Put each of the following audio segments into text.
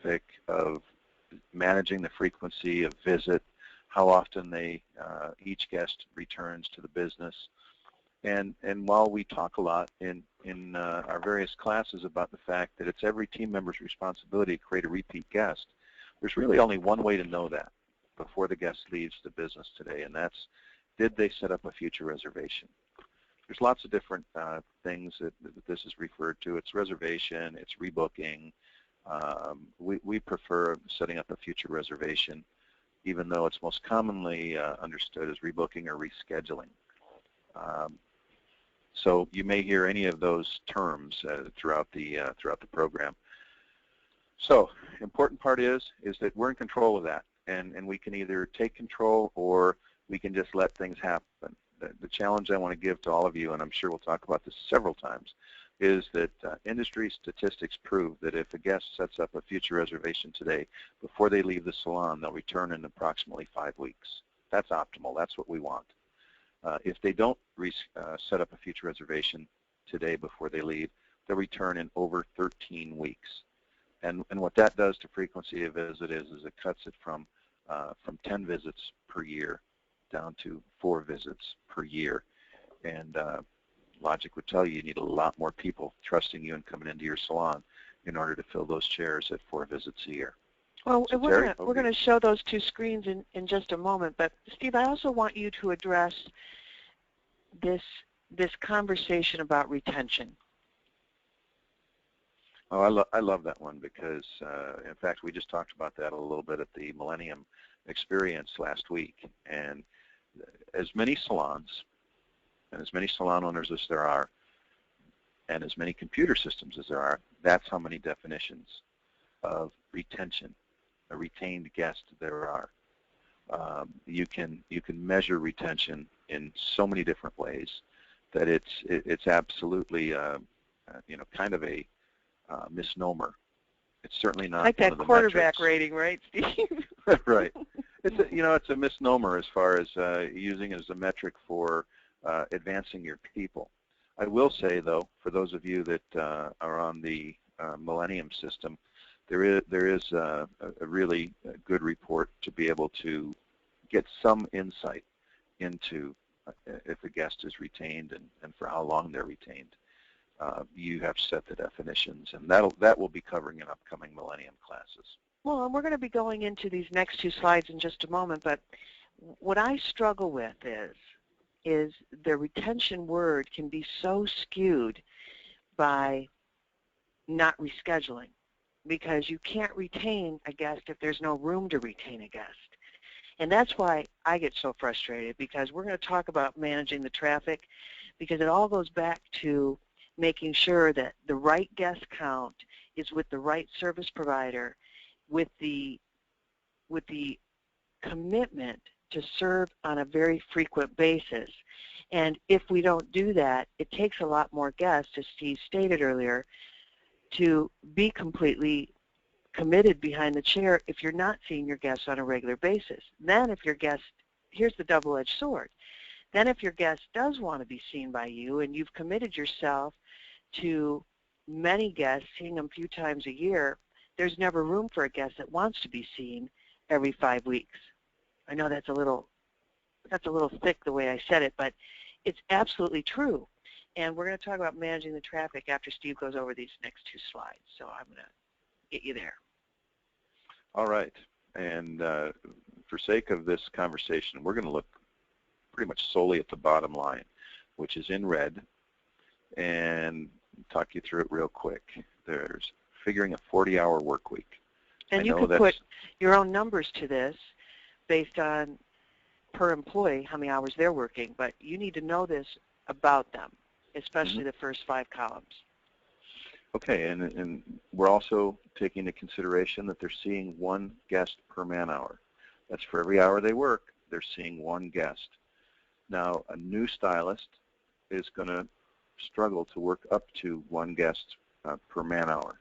specific of managing the frequency of visit, how often each guest returns to the business. And while we talk a lot in our various classes about the fact that it's every team member's responsibility to create a repeat guest, there's really only one way to know that before the guest leaves the business today, and that's, did they set up a future reservation? There's lots of different things that this is referred to. It's reservation, it's rebooking. We prefer setting up a future reservation, even though it's most commonly understood as rebooking or rescheduling. So you may hear any of those terms throughout the program. So important part is that we're in control of that, and we can either take control or we can just let things happen. The challenge I want to give to all of you, and I'm sure we'll talk about this several times, is that industry statistics prove that if a guest sets up a future reservation today, before they leave the salon, they'll return in approximately 5 weeks. That's optimal. That's what we want. If they don't set up a future reservation today before they leave, they'll return in over 13 weeks. And what that does to frequency of visit is it cuts it from 10 visits per year down to 4 visits per year. And logic would tell you need a lot more people trusting you and coming into your salon in order to fill those chairs at 4 visits a year. Well, so we're going to show those 2 screens in just a moment, but Steve, I also want you to address this conversation about retention. Oh, I love that one because, in fact, we just talked about that a little bit at the Millennium Experience last week. And as many salons and as many salon owners as there are, and as many computer systems as there are, that's how many definitions of retention, a retained guest, there are. You can measure retention in so many different ways that it's absolutely kind of a misnomer. It's certainly not like one that of the quarterback metrics. rating, right, Steve? Right. It's a misnomer as far as using it as a metric for advancing your people. I will say, though, for those of you that are on the Millennium system, there is a really good report to be able to get some insight into if a guest is retained and for how long they're retained. You have set the definitions, and that will be covering in upcoming Millennium classes. Well, and we're going to be going into these next 2 slides in just a moment, but what I struggle with is the retention word can be so skewed by not rescheduling, because you can't retain a guest if there's no room to retain a guest. And that's why I get so frustrated, because we're going to talk about managing the traffic, because it all goes back to making sure that the right guest count is with the right service provider, with the commitment to serve on a very frequent basis. And if we don't do that, it takes a lot more guests, as Steve stated earlier, to be completely committed behind the chair if you're not seeing your guests on a regular basis. Then if your guest, here's the double-edged sword, then if your guest does want to be seen by you and you've committed yourself to many guests, seeing them a few times a year, there's never room for a guest that wants to be seen every 5 weeks. I know that's a little thick the way I said it, but it's absolutely true. And we're going to talk about managing the traffic after Steve goes over these next 2 slides. So I'm going to get you there. All right. And for sake of this conversation, we're going to look pretty much solely at the bottom line, which is in red, and talk you through it real quick. There's figuring a 40-hour work week. And you can put your own numbers to this based on per employee, how many hours they're working, but you need to know this about them, especially the first 5 columns. Okay, and we're also taking into consideration that they're seeing 1 guest per man-hour. That's for every hour they work, they're seeing 1 guest. Now, a new stylist is going to struggle to work up to 1 guest per man-hour.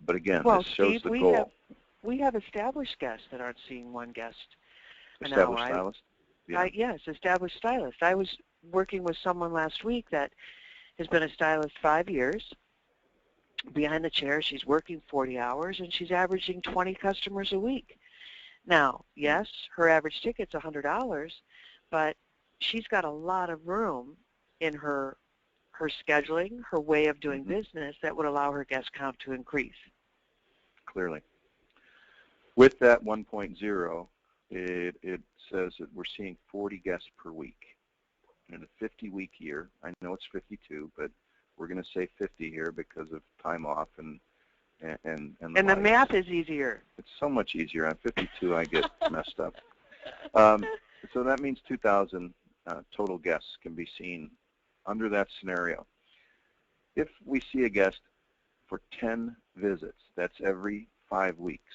But again, this shows the goal. We have established guests that aren't seeing 1 guest an established hour. Stylist? Yeah. Yes, established stylist. I was working with someone last week that has been a stylist 5 years, behind the chair, she's working 40 hours, and she's averaging 20 customers a week. Now, yes, her average ticket's $100, but she's got a lot of room in her scheduling, her way of doing business that would allow her guest count to increase. Clearly. With that 1.0, it says that we're seeing 40 guests per week. In a 50-week year, I know it's 52, but we're going to say 50 here because of time off and the math is easier. It's so much easier. On 52, I get messed up. So that means 2,000 total guests can be seen under that scenario. If we see a guest for 10 visits, that's every 5 weeks,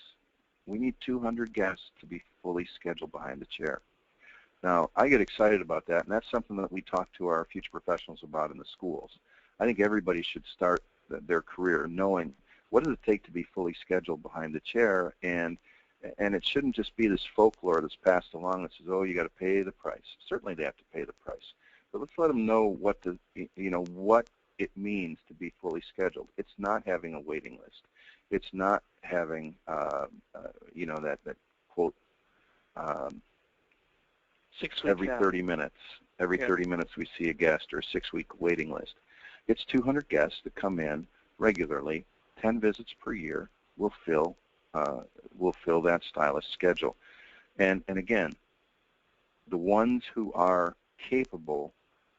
we need 200 guests to be fully scheduled behind the chair. Now, I get excited about that, and that's something that we talk to our future professionals about in the schools. I think everybody should start their career knowing what does it take to be fully scheduled behind the chair, and it shouldn't just be this folklore that's passed along that says, oh, you got to pay the price. Certainly they have to pay the price, but let's let them know what what it means to be fully scheduled. It's not having a waiting list. It's not having that quote 6 weeks every out. 30 minutes. Every 30 minutes we see a guest, or a 6-week waiting list. It's 200 guests that come in regularly. 10 visits per year will fill that stylist schedule. And again, the ones who are capable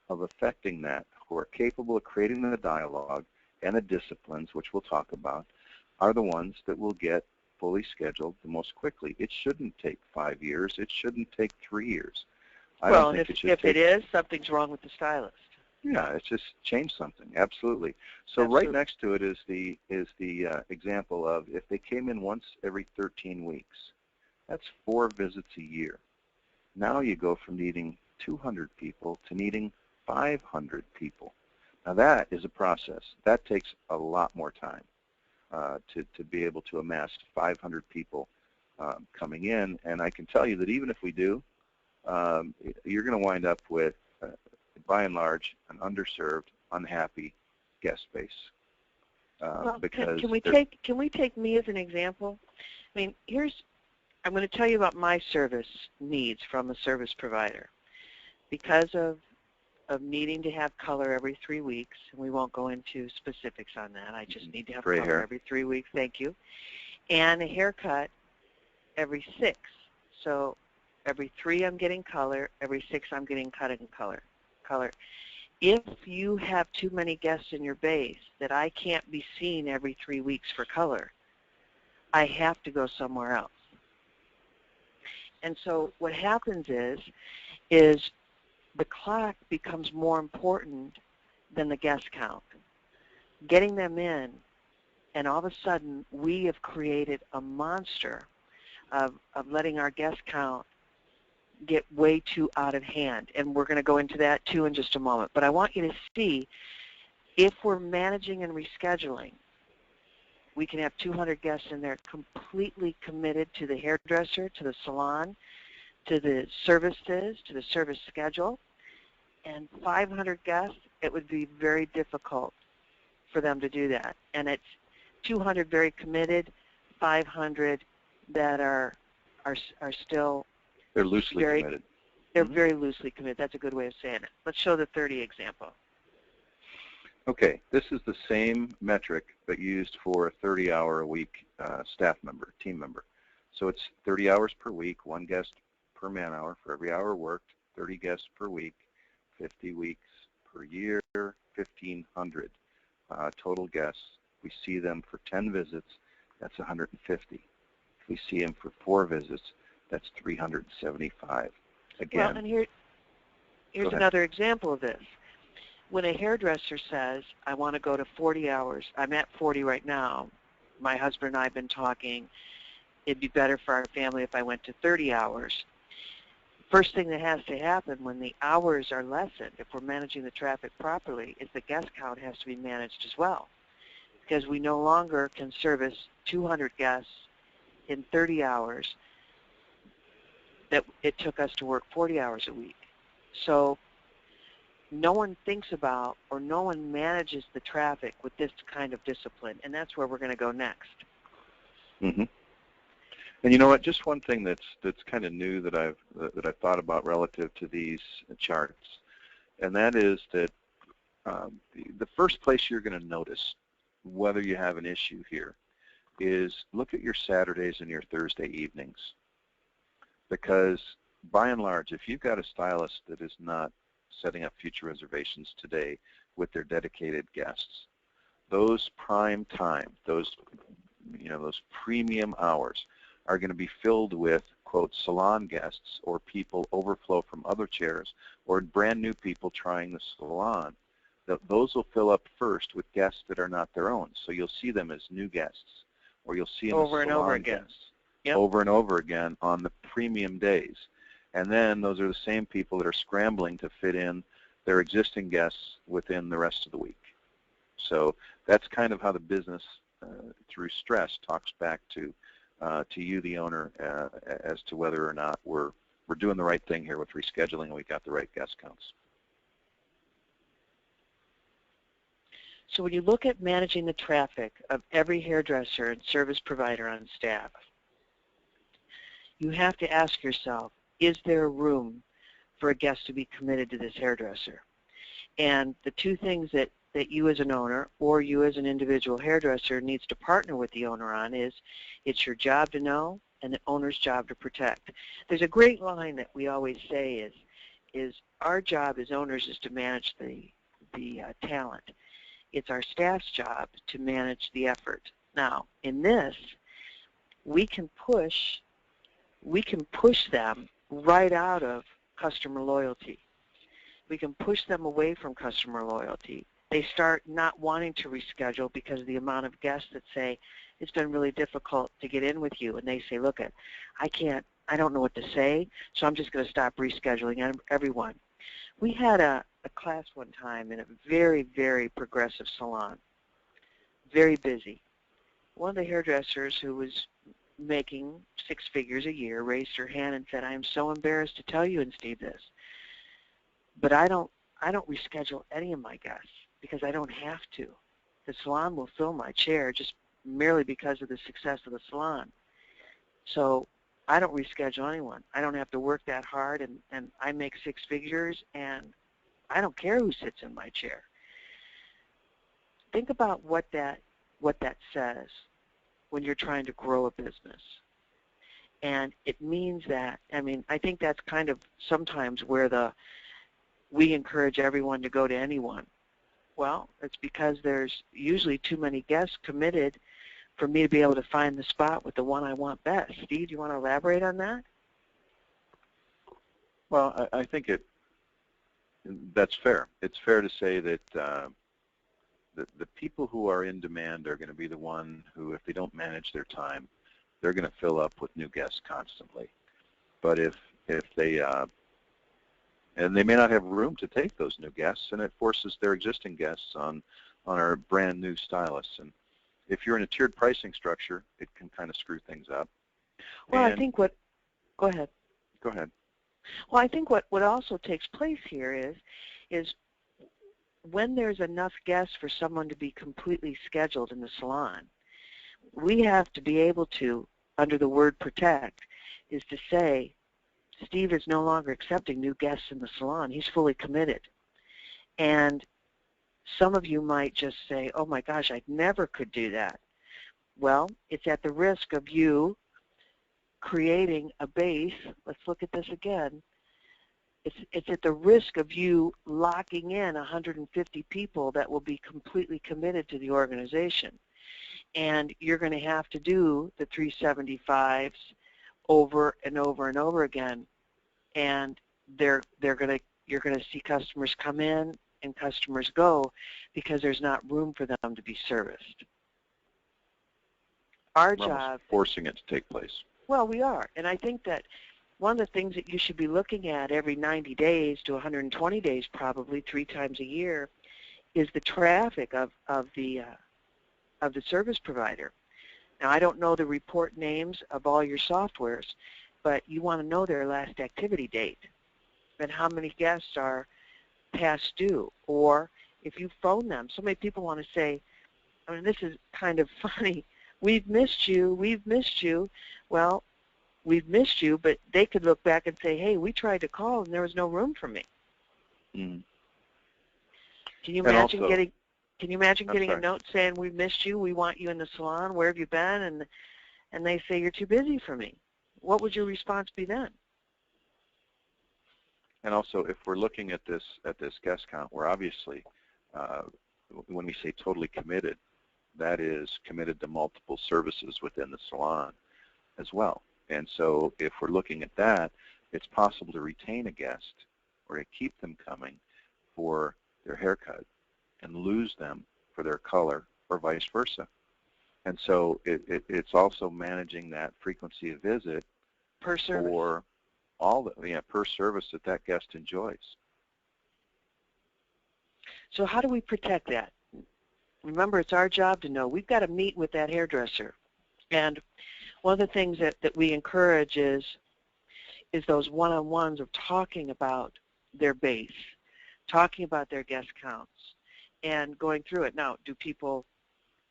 of affecting that, who are capable of creating the dialogue and the disciplines, which we'll talk about, are the ones that will get fully scheduled the most quickly. It shouldn't take 5 years. It shouldn't take 3 years. Well, if it is, something's wrong with the stylist. Yeah, it's just change something. Absolutely. So right next to it is the example of if they came in once every 13 weeks, that's 4 visits a year. Now you go from needing 200 people to needing 500 people. Now that is a process. That takes a lot more time to be able to amass 500 people coming in. And I can tell you that even if we do, you're going to wind up with, by and large, an underserved, unhappy guest base. Well, because can we take me as an example? I mean, I'm going to tell you about my service needs from a service provider. Because of needing to have color every 3 weeks, and we won't go into specifics on that. I just need to have Gray color hair. every 3 weeks, thank you, and a haircut every 6. So every 3 I'm getting color, every 6 I'm getting cut in color. If you have too many guests in your base that I can't be seen every 3 weeks for color, I have to go somewhere else. And so what happens is the clock becomes more important than the guest count. Getting them in, and all of a sudden we have created a monster of letting our guest count get way too out of hand. And we're going to go into that too in just a moment. But I want you to see, if we're managing and rescheduling, we can have 200 guests in there completely committed to the hairdresser, to the salon, to the services, to the service schedule. And 500 guests, it would be very difficult for them to do that. And it's 200 very committed, 500 that are still they're loosely committed. They're very loosely committed. That's a good way of saying it. Let's show the 30 example. Okay, this is the same metric but used for a 30-hour-a-week staff member, team member. So it's 30 hours per week, 1 guest per man-hour for every hour worked, 30 guests per week, 50 weeks per year, 1,500 total guests. We see them for 10 visits, that's 150. If we see them for 4 visits, that's 375. Again, well, and here's another example of this. When a hairdresser says, I want to go to 40 hours, I'm at 40 right now, my husband and I have been talking, it'd be better for our family if I went to 30 hours. First thing that has to happen when the hours are lessened, if we're managing the traffic properly, is the guest count has to be managed as well. Because we no longer can service 200 guests in 30 hours that it took us to work 40 hours a week. So no one thinks about or no one manages the traffic with this kind of discipline, and that's where we're going to go next. Mm-hmm. And you know what? Just one thing that's kind of new that I've thought about relative to these charts, and that is that the first place you're going to notice whether you have an issue here is look at your Saturdays and your Thursday evenings, because by and large, if you've got a stylist that is not setting up future reservations today with their dedicated guests, those prime time, those premium hours are going to be filled with, quote, salon guests or people overflow from other chairs or brand new people trying the salon. Those will fill up first with guests that are not their own. So you'll see them as new guests, or you'll see them over as and salon over again. guests Yep. over and over again on the premium days. And then those are the same people that are scrambling to fit in their existing guests within the rest of the week. So that's kind of how the business, through stress, talks back to you, the owner, as to whether or not we're doing the right thing here with rescheduling and we got the right guest counts. So when you look at managing the traffic of every hairdresser and service provider on staff, you have to ask yourself, is there room for a guest to be committed to this hairdresser? And the two things that you as an owner or you as an individual hairdresser needs to partner with the owner on is it's your job to know and the owner's job to protect. There's a great line that we always say is our job as owners is to manage the talent. It's our staff's job to manage the effort. Now, in this, we can push them right out of customer loyalty. We can push them away from customer loyalty. They start not wanting to reschedule because of the amount of guests that say, it's been really difficult to get in with you. And they say, look, I don't know what to say, so I'm just going to stop rescheduling everyone. We had a class one time in a very, very progressive salon, very busy. One of the hairdressers who was making 6 figures a year raised her hand and said, I am so embarrassed to tell you and Steve this, but I don't reschedule any of my guests because I don't have to. The salon will fill my chair just merely because of the success of the salon. So I don't reschedule anyone. I don't have to work that hard, and I make 6 figures, and I don't care who sits in my chair. Think about what that says when you're trying to grow a business. And it means that, I think that's kind of sometimes where we encourage everyone to go to anyone. Well, it's because there's usually too many guests committed for me to be able to find the spot with the one I want best. Steve, do you want to elaborate on that? Well, I think that's fair. It's fair to say that the people who are in demand are going to be the one who, if they don't manage their time, they're going to fill up with new guests constantly. But if they and they may not have room to take those new guests, and it forces their existing guests on our brand new stylists. And if you're in a tiered pricing structure, it can kind of screw things up. Well, I think go ahead. Go ahead. Well, I think what also takes place here is when there's enough guests for someone to be completely scheduled in the salon, we have to be able to, under the word protect, is to say, Steve is no longer accepting new guests in the salon. He's fully committed. And some of you might just say, oh my gosh, I never could do that. Well, it's at the risk of you creating a base. Let's look at this again. It's at the risk of you locking in 150 people that will be completely committed to the organization. And you're going to have to do the 375s over and over and over again, and you're going to see customers come in and customers go because there's not room for them to be serviced. Our job, forcing it to take place. Well, we are, and I think that one of the things that you should be looking at every 90 days to 120 days, probably 3 times a year, is the traffic of the service provider. Now, I don't know the report names of all your softwares, but you want to know their last activity date and how many guests are past due, or if you phone them. So many people want to say, I mean, this is kind of funny, we've missed you, we've missed you. Well, we've missed you, but they could look back and say, hey, we tried to call and there was no room for me. Mm. Can you imagine also, getting a note saying, we've missed you, we want you in the salon, where have you been? And they say, you're too busy for me. What would your response be then? And also, if we're looking at this guest count, we're obviously, when we say totally committed, that is committed to multiple services within the salon as well. And so if we're looking at that, it's possible to retain a guest or to keep them coming for their haircut and lose them for their color or vice versa. And so it's also managing that frequency of visit Per service. for all the, per service that guest enjoys. So how do we protect that? Remember, it's our job to know. We've got to meet with that hairdresser. And one of the things that we encourage is those one-on-ones of talking about their base, talking about their guest counts, and going through it. Now, do people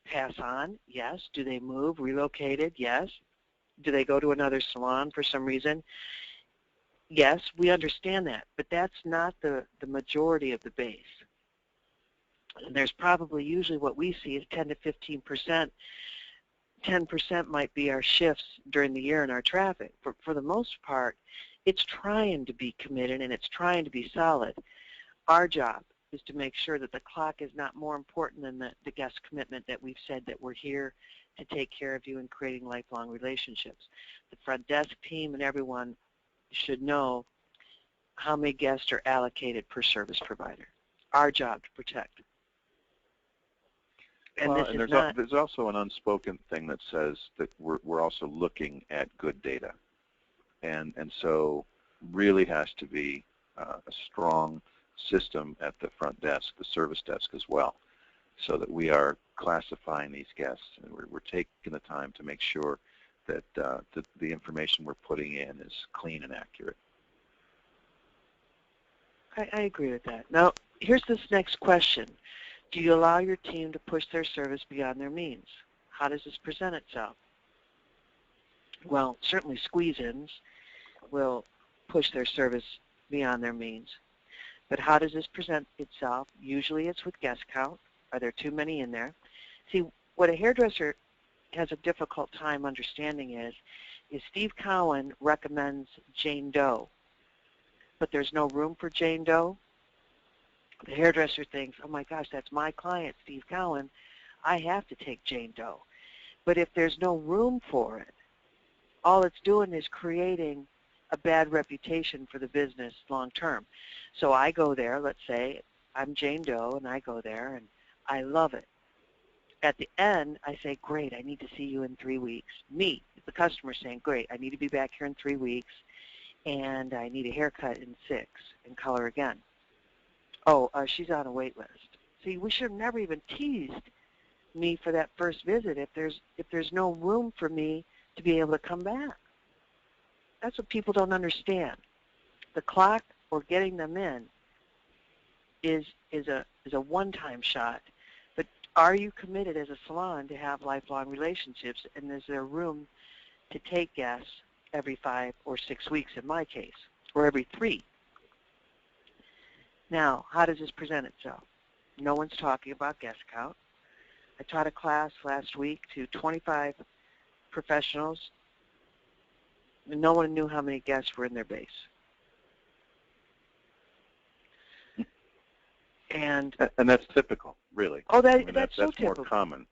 pass on? Yes. Do they move, relocated? Yes. Do they go to another salon for some reason? Yes, we understand that, but that's not the majority of the base. And there's probably usually what we see is 10 to 15%. 10% might be our shifts during the year in our traffic. For the most part, it's trying to be committed and it's trying to be solid. Our job is to make sure that the clock is not more important than the guest commitment that we've said that we're here to take care of you and creating lifelong relationships. The front desk team and everyone should know how many guests are allocated per service provider. Our job to protect. And well, this and is not. There's also an unspoken thing that says that we're also looking at good data, and so really has to be a strong system at the front desk, the service desk as well, so that we are classifying these guests and we're taking the time to make sure that the information we're putting in is clean and accurate. I agree with that. Now, here's this next question. Do you allow your team to push their service beyond their means? How does this present itself? Well, certainly squeeze-ins will push their service beyond their means. But how does this present itself? Usually it's with guest count. Are there too many in there? See, what a hairdresser has a difficult time understanding is Steve Cowan recommends Jane Doe, but there's no room for Jane Doe. The hairdresser thinks, oh my gosh, that's my client, Steve Cowan. I have to take Jane Doe. But if there's no room for it, all it's doing is creating a bad reputation for the business long term. So I go there, let's say I'm Jane Doe, and I go there, and I love it. At the end, I say, great, I need to see you in 3 weeks. Me, the customer, saying, great, I need to be back here in 3 weeks, and I need a haircut in 6, and color again. Oh, she's on a wait list. See, we should have never even teased me for that first visit if there's no room for me to be able to come back. That's what people don't understand. The clock or getting them in is a one-time shot. But are you committed as a salon to have lifelong relationships, and is there room to take guests every 5 or 6 weeks in my case, or every 3? Now, how does this present itself? No one's talking about guest count. I taught a class last week to 25 professionals, and no one knew how many guests were in their base. And that's typical, really. Oh, that's so that's typical. More common.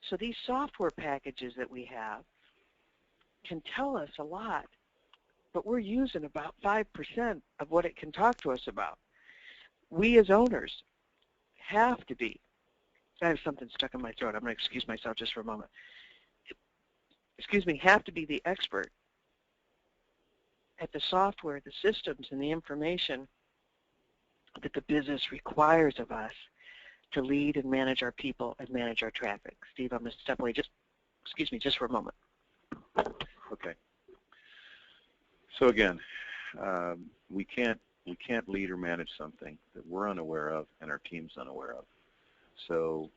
So these software packages that we have can tell us a lot, but we're using about 5% of what it can talk to us about. We as owners have to be. I have something stuck in my throat. I'm going to excuse myself just for a moment. Have to be the expert at the software, the systems, and the information that the business requires of us to lead and manage our people and manage our traffic. Steve, I'm going to step away just for a moment. Okay. So again, we can't we can't lead or manage something that we're unaware of and our team's unaware of. So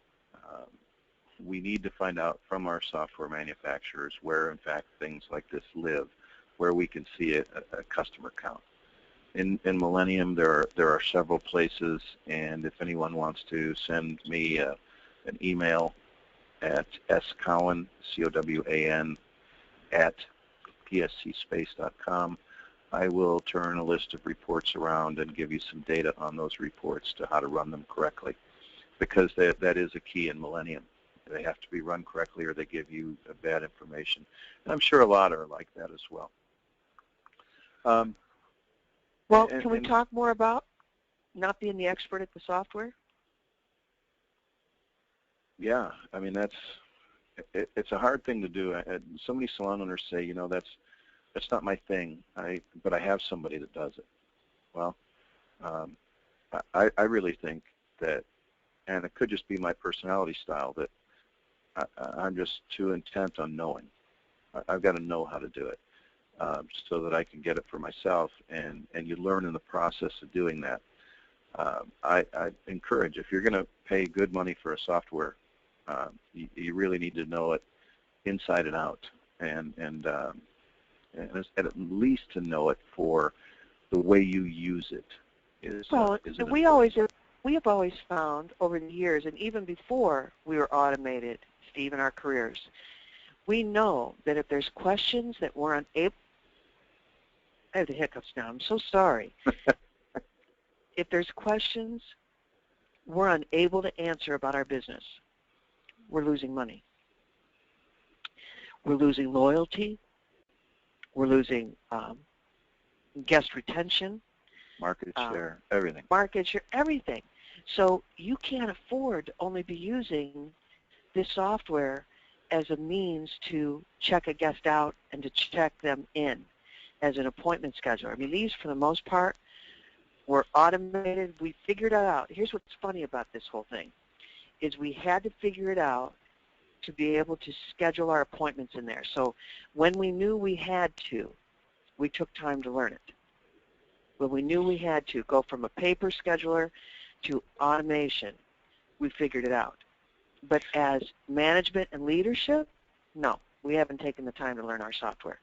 we need to find out from our software manufacturers where, in fact, things like this live, where we can see a customer count. In Millennium, there are several places, and if anyone wants to send me an email at scowan, C-O-W-A-N, at pscspace.com, I will turn a list of reports around and give you some data on those reports to how to run them correctly, because that is a key in Millennium. They have to be run correctly or they give you bad information. And I'm sure a lot are like that as well. Well, can we talk more about not being the expert at the software? Yeah, I mean, it's a hard thing to do. So many salon owners say, you know, that's not my thing, but I have somebody that does it. Well, I really think that, and it could just be my personality style, that I'm just too intent on knowing. I've got to know how to do it so that I can get it for myself, and you learn in the process of doing that. I encourage, if you're going to pay good money for a software, you really need to know it inside and out, and at least to know it for the way you use it. We have always found over the years, and even before we were automated, Steve, in our careers, we know that if there's questions that we're unable, I have the hiccups now, I'm so sorry. If there's questions we're unable to answer about our business, we're losing money. We're losing loyalty. We're losing guest retention. Market share, everything. Market share, everything. So you can't afford to only be using this software as a means to check a guest out and to check them in as an appointment scheduler. I mean, these, for the most part, were automated. We figured it out. Here's what's funny about this whole thing, is we had to figure it out to be able to schedule our appointments in there. So when we knew we had to, we took time to learn it. When we knew we had to go from a paper scheduler to automation, we figured it out. But as management and leadership, no, we haven't taken the time to learn our software.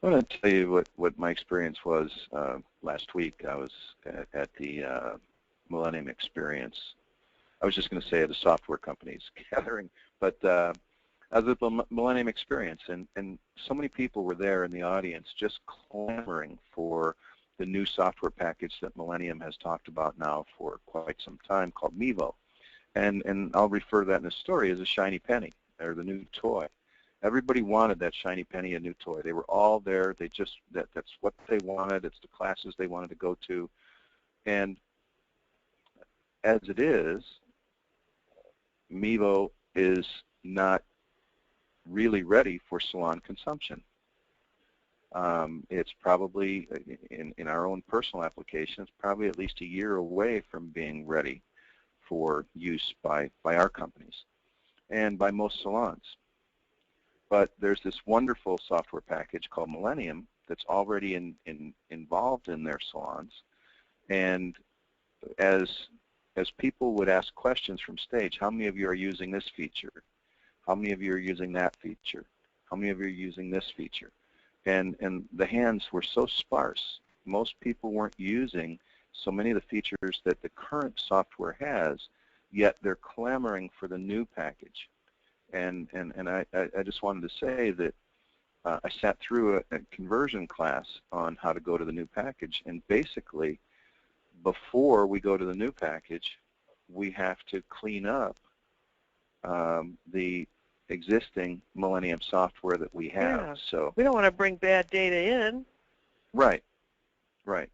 I want to tell you what my experience was last week. I was at the Millennium Experience. I was just going to say at a software company's gathering, but I was at the Millennium Experience, and so many people were there in the audience just clamoring for the new software package that Millennium has talked about now for quite some time, called Mevo. And I'll refer to that in the story as a shiny penny, or the new toy. Everybody wanted that shiny penny, a new toy. They were all there. They just, that's what they wanted. It's the classes they wanted to go to. And as it is, Mevo is not really ready for salon consumption. It's probably, in our own personal application, it's probably at least a year away from being ready for use by our companies and by most salons. But there's this wonderful software package called Millennium that's already involved in their salons. And as people would ask questions from stage, how many of you are using this feature? How many of you are using that feature? How many of you are using this feature? And the hands were so sparse. Most people weren't using so many of the features that the current software has, yet they're clamoring for the new package. And I just wanted to say that I sat through a conversion class on how to go to the new package, and basically before we go to the new package, we have to clean up the existing Millennium software that we have. Yeah. So we don't want to bring bad data in. Right, right.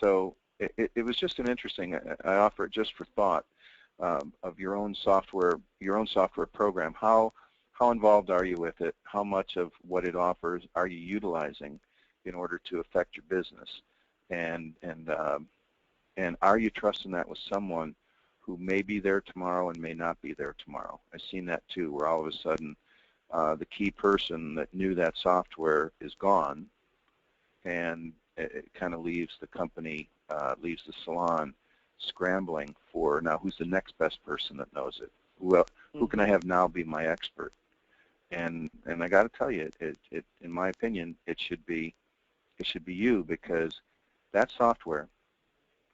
So it was just an interesting, I offer it just for thought, of your own software program. How involved are you with it? How much of what it offers are you utilizing in order to affect your business? And are you trusting that with someone who may be there tomorrow and may not be there tomorrow? I've seen that too, where all of a sudden the key person that knew that software is gone, and it kind of leaves the company, leaves the salon scrambling for, now who's the next best person that knows it? Who can I have now be my expert? And I got to tell you, in my opinion, it should be you, because that software,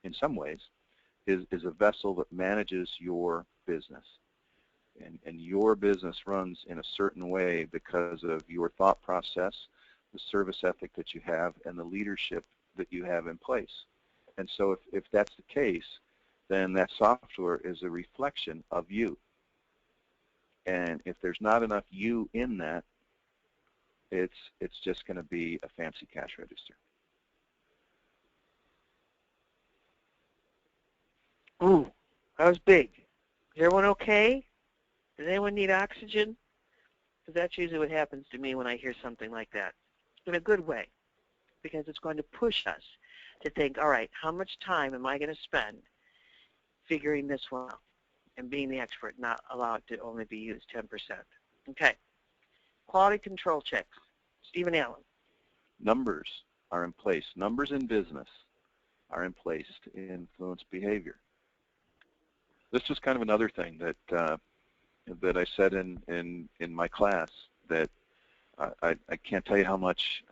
in some ways, is a vessel that manages your business. And your business runs in a certain way because of your thought process, the service ethic that you have, and the leadership that you have in place. And so if that's the case, then that software is a reflection of you. And if there's not enough you in that, it's just going to be a fancy cash register. Ooh, that was big. Is everyone okay? Does anyone need oxygen? Because that's usually what happens to me when I hear something like that, in a good way, because it's going to push us to think, all right, how much time am I going to spend figuring this one out and being the expert, not allow it to only be used 10%. Okay. Quality control checks. Stephen Allen. Numbers are in place. Numbers in business are in place to influence behavior. This is kind of another thing that that I said in my class, that I can't tell you how much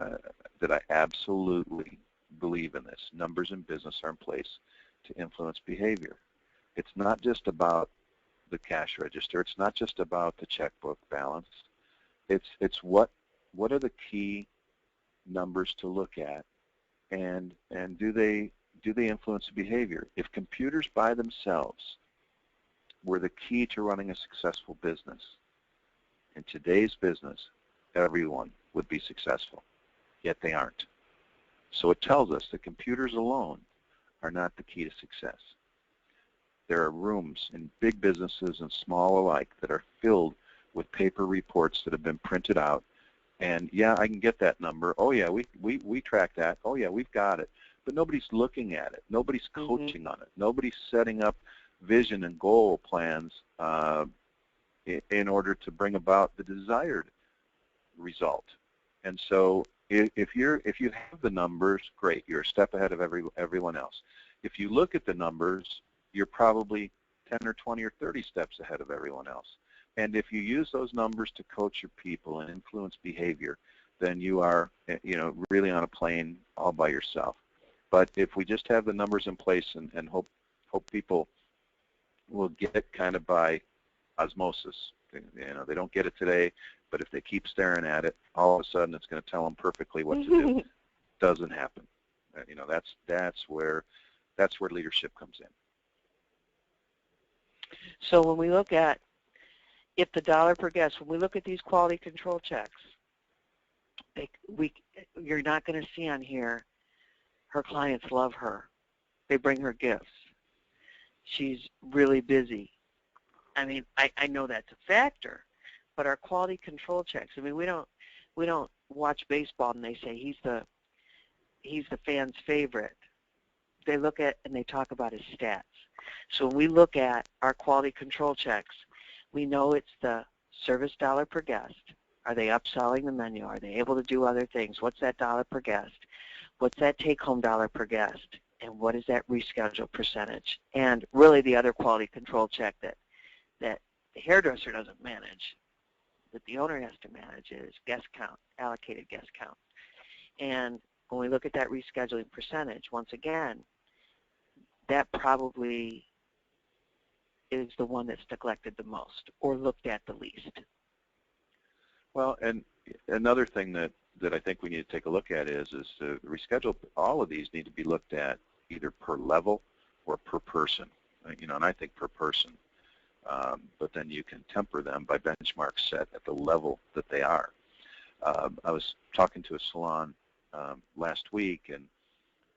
that I absolutely believe in this. Numbers in business are in place to influence behavior. It's not just about the cash register. It's not just about the checkbook balance. It's what are the key numbers to look at, and do they influence behavior? If computers by themselves were the key to running a successful business, in today's business, everyone would be successful, yet they aren't. So it tells us that computers alone are not the key to success. There are rooms in big businesses and small alike that are filled with paper reports that have been printed out, and yeah, I can get that number. Oh yeah, we track that. Oh yeah, we've got it. But nobody's looking at it. Nobody's coaching on it. Nobody's setting up vision and goal plans in order to bring about the desired result. And so if you have the numbers, great, you're a step ahead of everyone else. If you look at the numbers, you're probably 10 or 20 or 30 steps ahead of everyone else. And if you use those numbers to coach your people and influence behavior, then you are, really on a plane all by yourself. But if we just have the numbers in place and hope people will get kind of by osmosis, they don't get it today, but if they keep staring at it, all of a sudden it's going to tell them perfectly what to do. Doesn't happen. That's where leadership comes in. So when we look at, if the dollar per guest, when we look at these quality control checks, you're not going to see on here, her clients love her. They bring her gifts. She's really busy. I mean, I know that's a factor, but our quality control checks, I mean, we don't watch baseball and they say he's the fan's favorite. They look at and they talk about his stats. So when we look at our quality control checks, we know it's the service dollar per guest. Are they upselling the menu? Are they able to do other things? What's that dollar per guest? What's that take-home dollar per guest? And what is that reschedule percentage? And really the other quality control check that the hairdresser doesn't manage, that the owner has to manage, is guest count, allocated guest count. And when we look at that rescheduling percentage, once again, that probably is the one that's neglected the most or looked at the least. Well, and another thing that I think we need to take a look at is to reschedule. All of these need to be looked at either per level or per person. And I think per person. But then you can temper them by benchmarks set at the level that they are. I was talking to a salon last week,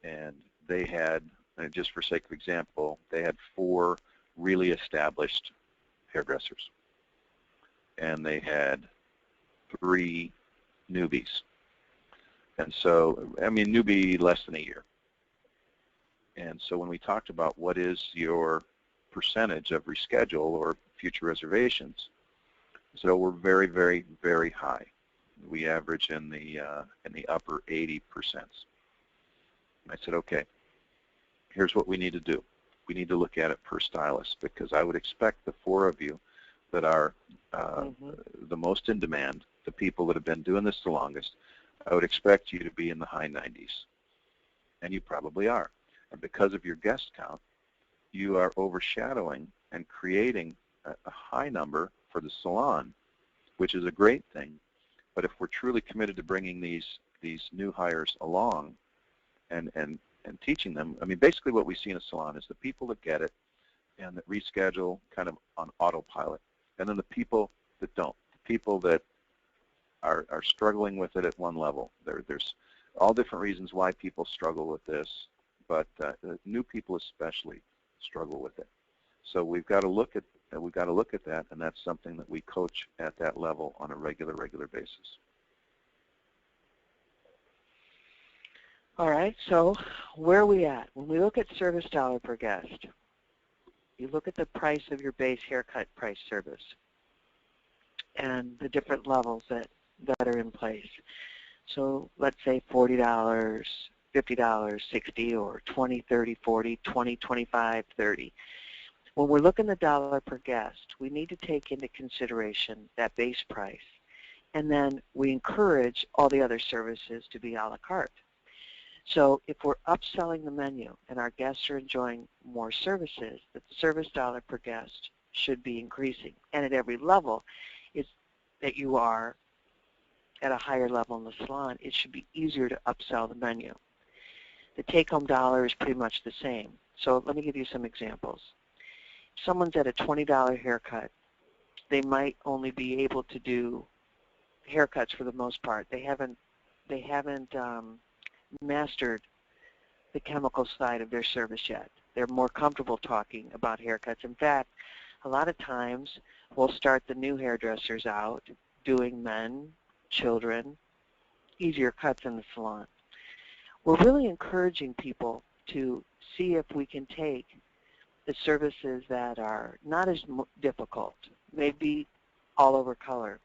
and they had, just for sake of example, they had 4 really established hairdressers, and they had 3 newbies. And so, I mean, newbie less than a year. And so when we talked about what is your percentage of reschedule or future reservations, so we're very, very, very high. We average in the upper 80%. I said, okay, here's what we need to do. We need to look at it per stylist, because I would expect the 4 of you that are the most in demand, the people that have been doing this the longest, I would expect you to be in the high 90s. And you probably are. And because of your guest count, you are overshadowing and creating a high number for the salon, which is a great thing. But if we're truly committed to bringing these new hires along and teaching them, I mean, basically what we see in a salon is the people that get it and that reschedule kind of on autopilot, and then the people that don't, the people that are struggling with it at one level. There's all different reasons why people struggle with this, but new people especially struggle with it. So we've got to look at that, and that's something that we coach at that level on a regular basis. All right, so where are we at? When we look at service dollar per guest, you look at the price of your base haircut price service and the different levels that are in place. So let's say $40, $50, $60, or $20, $30, $40, $20, $25, $30. When we're looking at the dollar per guest, we need to take into consideration that base price, and then we encourage all the other services to be a la carte. So if we're upselling the menu and our guests are enjoying more services, the service dollar per guest should be increasing. And at every level is that you are at a higher level in the salon, it should be easier to upsell the menu. The take-home dollar is pretty much the same. So let me give you some examples. If someone's at a $20 haircut, they might only be able to do haircuts for the most part. They haven't mastered the chemical side of their service yet. They're more comfortable talking about haircuts. In fact, a lot of times we'll start the new hairdressers out doing men, children, easier cuts in the salon. We're really encouraging people to see if we can take the services that are not as difficult, maybe all over color,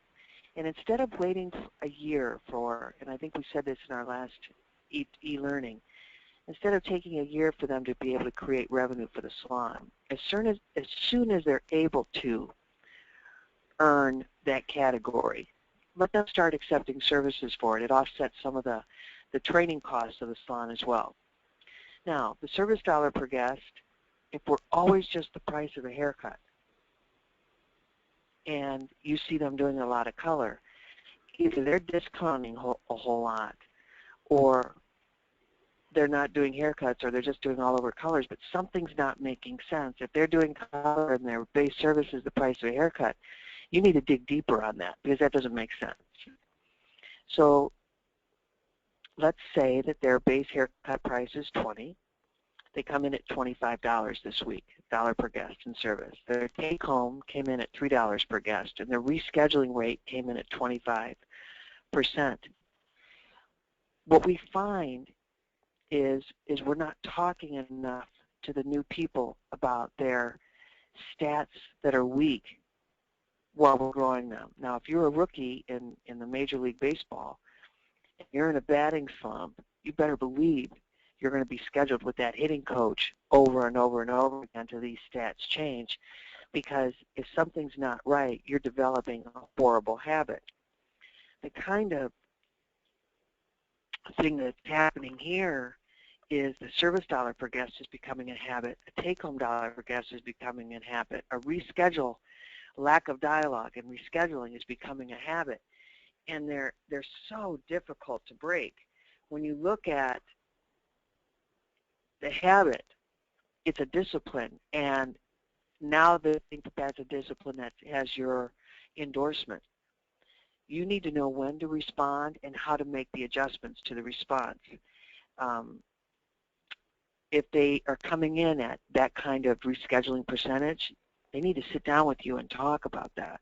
and instead of waiting a year for, and I think we said this in our last e-learning, instead of taking a year for them to be able to create revenue for the salon, as soon as they're able to earn that category, let them start accepting services for it. It offsets some of the training costs of the salon as well. Now, the service dollar per guest, if we're always just the price of a haircut and you see them doing a lot of color, either they're discounting a whole lot, or they're not doing haircuts, or they're just doing all over colors, but something's not making sense. If they're doing color and their base service is the price of a haircut, you need to dig deeper on that, because that doesn't make sense. So let's say that their base haircut price is $20. They come in at $25 this week, dollar per guest in service. Their take-home came in at $3 per guest, and their rescheduling rate came in at 25%. What we find is we're not talking enough to the new people about their stats that are weak while we're growing them. Now, if you're a rookie in the Major League Baseball, and you're in a batting slump, you better believe you're going to be scheduled with that hitting coach over and over and over again until these stats change, because if something's not right, you're developing a horrible habit. The kind of thing that's happening here is the service dollar per guest is becoming a habit. A take-home dollar per guest is becoming a habit. A reschedule, lack of dialogue and rescheduling is becoming a habit. And they're so difficult to break. When you look at the habit, it's a discipline, and now they think that that's a discipline that has your endorsement. You need to know when to respond and how to make the adjustments to the response. If they are coming in at that kind of rescheduling percentage, they need to sit down with you and talk about that.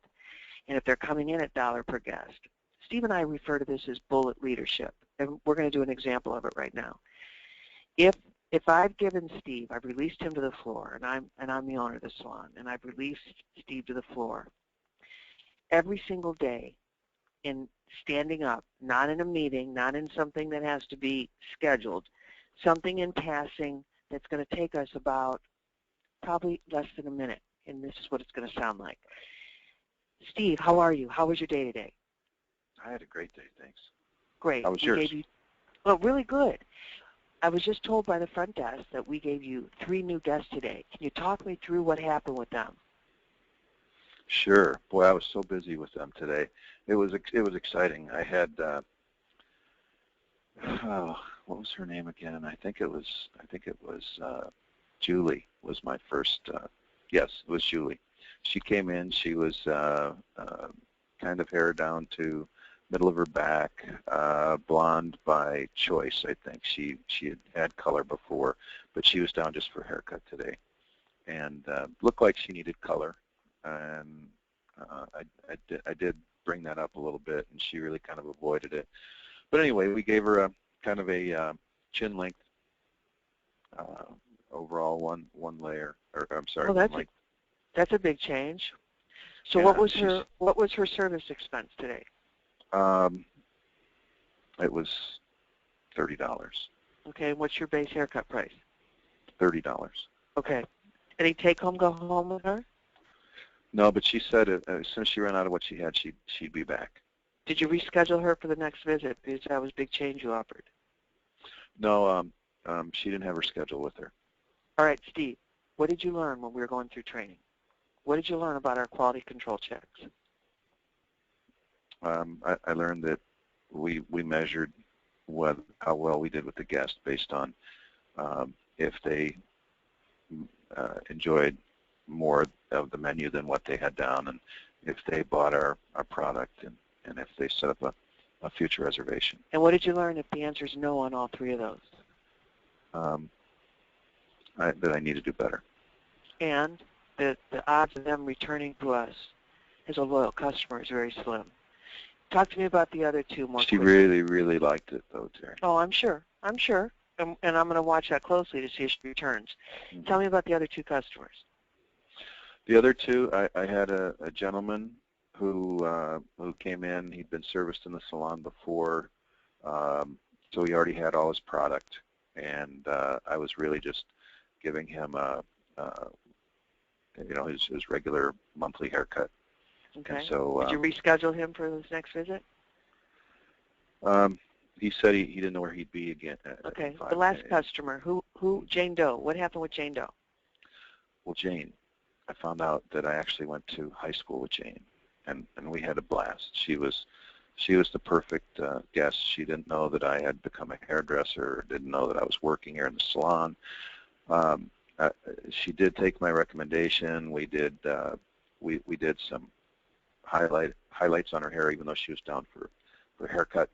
And if they're coming in at dollar per guest, Steve and I refer to this as bullet leadership, and we're going to do an example of it right now. If I've given Steve, I've released him to the floor, and I'm the owner of the salon, and I've released Steve to the floor, every single day in standing up, not in a meeting, not in something that has to be scheduled, something in passing that's going to take us about probably less than a minute, and this is what it's going to sound like. Steve, how are you? How was your day today? I had a great day, thanks. Great. How was yours? Well, really good. I was just told by the front desk that we gave you 3 new guests today. Can you talk me through what happened with them? Sure. Boy, I was so busy with them today. It was exciting. I had what was her name again? I think it was Julie was my first. Yes, it was Julie. She came in. She was kind of hair down to middle of her back, blonde by choice, I think. She had color before, but she was down just for a haircut today, and looked like she needed color. And I did bring that up a little bit, and she really kind of avoided it. But anyway, we gave her a kind of a chin length overall one layer, or I'm sorry, well, one length. That's a big change. So Yeah, what was her service expense today? It was $30. Okay, and what's your base haircut price? $30. Okay. Any take-home go home with her? No, but she said as soon as she ran out of what she had, she'd be back. Did you reschedule her for the next visit? Because that was a big change you offered. No, she didn't have her schedule with her. All right, Steve, what did you learn when we were going through training? What did you learn about our quality control checks? I learned that we measured how well we did with the guest based on if they enjoyed more of the menu than what they had down, and if they bought our product, and if they set up a future reservation. And what did you learn if the answer is no on all 3 of those? That I need to do better. And that the odds of them returning to us as a loyal customer is very slim. Talk to me about the other 2 more She quickly. really, really liked it, though, Terry. Oh, I'm sure. And I'm going to watch that closely to see if she returns. Mm-hmm. Tell me about the other 2 customers. The other 2, I had a gentleman who came in. He'd been serviced in the salon before, so he already had all his product, and I was really just giving him his regular monthly haircut. Okay. And so, did you reschedule him for his next visit? He said he didn't know where he'd be again. Okay. The last customer, who Jane Doe. What happened with Jane Doe? Well, Jane, I found out that I actually went to high school with Jane, and we had a blast. She was the perfect guest. She didn't know that I had become a hairdresser, didn't know that I was working here in the salon. She did take my recommendation. We did some highlights on her hair, even though she was down for a haircut.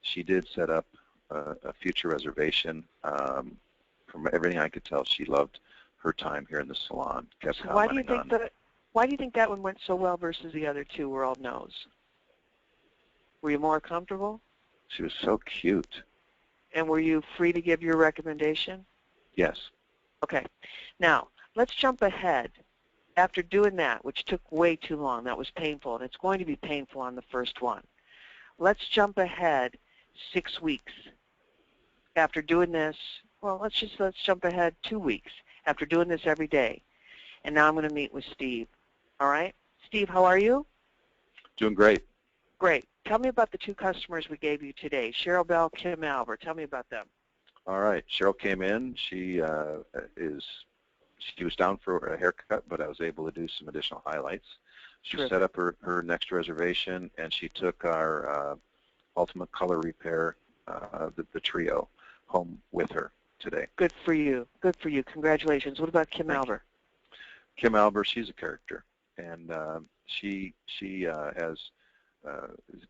She did set up a future reservation. From everything I could tell, she loved her time here in the salon. Kept commenting on it. Why do you think that one went so well versus the other 2 were all no's? Were you more comfortable? She was so cute. And were you free to give your recommendation? Yes. Okay. Now, let's jump ahead. After doing that, which took way too long, that was painful, and it's going to be painful on the first one. Let's jump ahead 6 weeks. After doing this, well, let's jump ahead 2 weeks. After doing this every day. And now I'm going to meet with Steve. All right? Steve, how are you? Doing great. Great. Tell me about the 2 customers we gave you today, Cheryl Bell, Kim Albert. Tell me about them. All right. Cheryl came in. She was down for a haircut, but I was able to do some additional highlights. She set up her next reservation, and she took our Ultimate Color Repair, the trio, home with her today. Good for you. Good for you. Congratulations. What about Kim Albert? Kim Albert, she's a character, and she has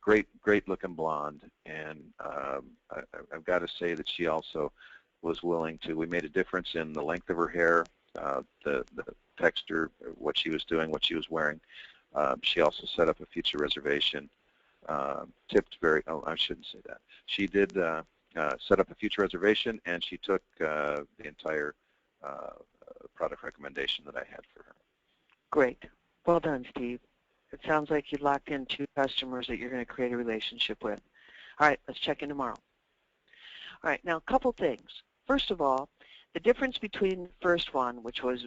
great looking blonde, and I've got to say that she also was willing to. We made a difference in the length of her hair, the texture, what she was doing, what she was wearing. She also set up a future reservation. Tipped very. Oh, I shouldn't say that. She did set up a future reservation, and she took the entire product recommendation that I had for her. Great. Well done, Steve. It sounds like you locked in 2 customers that you're going to create a relationship with. All right, let's check in tomorrow. All right, now a couple things. First of all, the difference between the first one, which was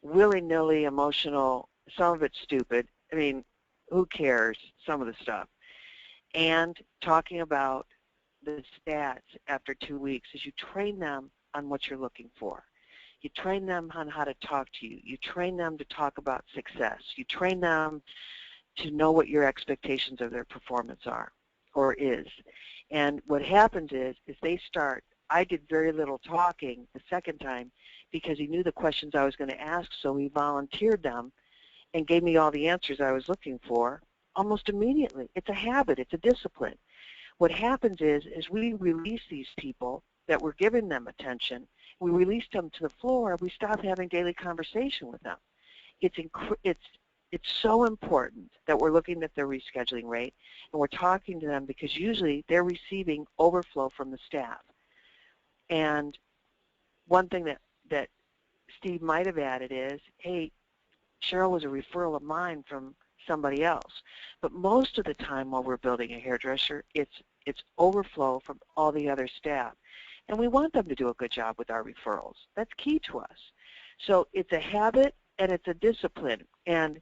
willy-nilly emotional, some of it stupid, I mean, who cares, some of the stuff, and talking about the stats after 2 weeks is you train them on what you're looking for. You train them on how to talk to you. You train them to talk about success. You train them to know what your expectations of their performance are or is. And what happens is they start, I did very little talking the second time because he knew the questions I was going to ask, so he volunteered them and gave me all the answers I was looking for almost immediately. It's a habit. It's a discipline. What happens is we release these people that we're giving them attention. We release them to the floor. We stop having daily conversation with them. It's so important that we're looking at their rescheduling rate and we're talking to them because usually they're receiving overflow from the staff. And one thing that Steve might have added is, hey, Cheryl was a referral of mine from somebody else. But most of the time while we're building a hairdresser, it's overflow from all the other staff. And we want them to do a good job with our referrals. That's key to us. So it's a habit and it's a discipline. And